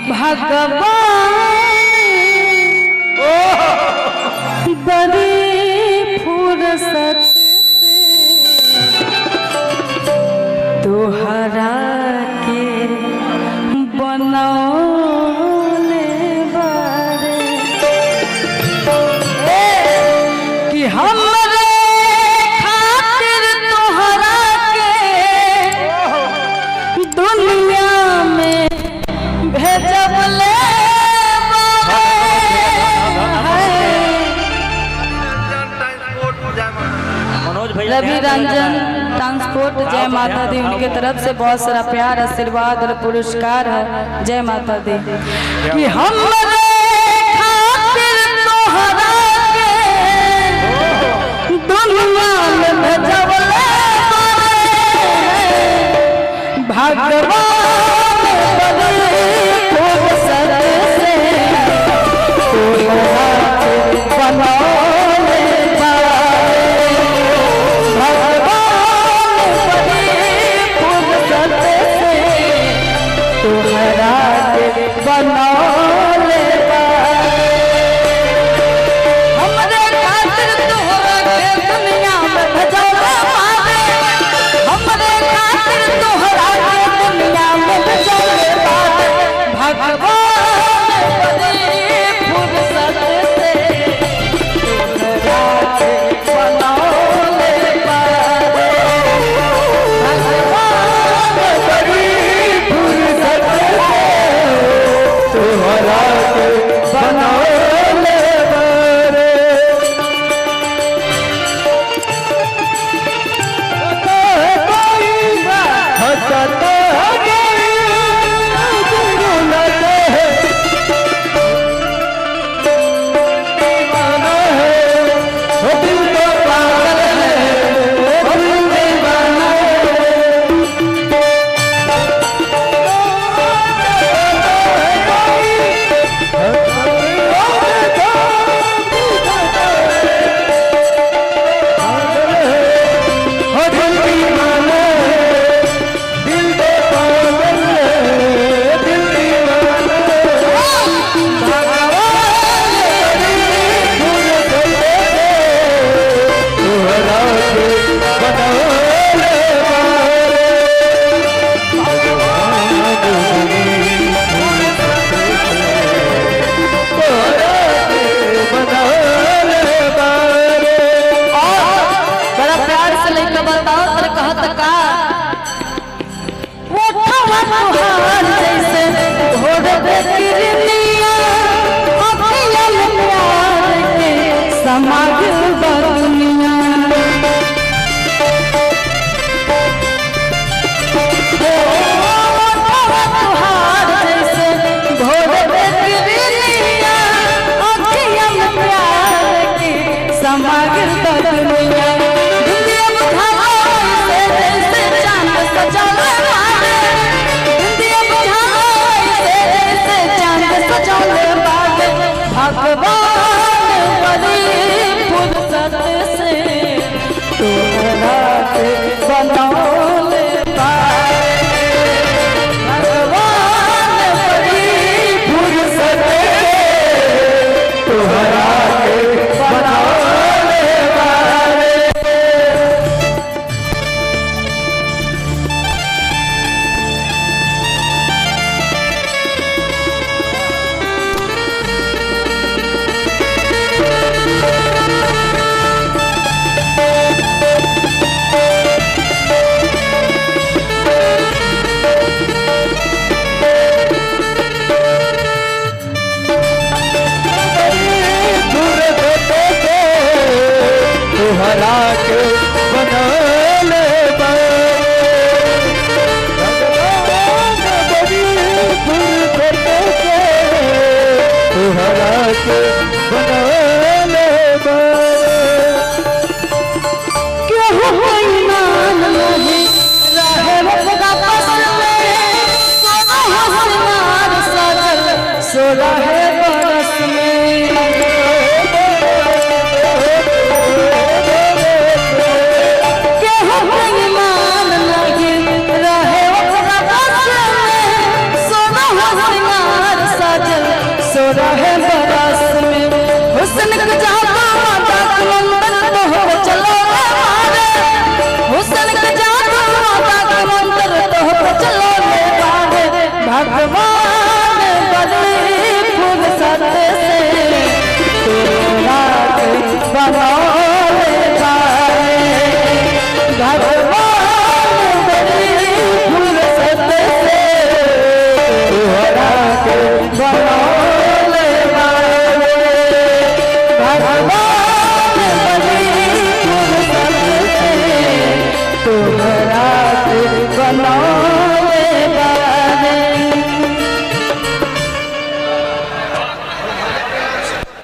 भगवान बड़ी फुर्सत तोहरा के बनौले बारे कि हमरे खातिर तोहरा के दुनिया में भेजबले रवि रंजन ट्रांसपोर्ट जय माता दी उनके तरफ से बहुत सारा प्यार आशीर्वाद और पुरस्कार है। जय माता दी कि हमरे खातिर तोहरा के दुनिया में भेजबले भगवान बड़ी फुर्सत से तोहरा के बनौले तोहरा के बनौले हमरे खातिर तोहरा के दुनिया में भेजौले बारे हमरे खातिर तोहरा के दुनिया में भेजौले बारे भगवान बड़ी फुर्सत से तोहरा के बनौले बारे भगवान बड़ी फुर्सत तोहरा के बनौले बारे हंसता रहे बरस में हुस्न का जादू माता का मंदिर तो चलो मारे हुस्न का जादू माता का मंदिर तो चलो मारे भगवान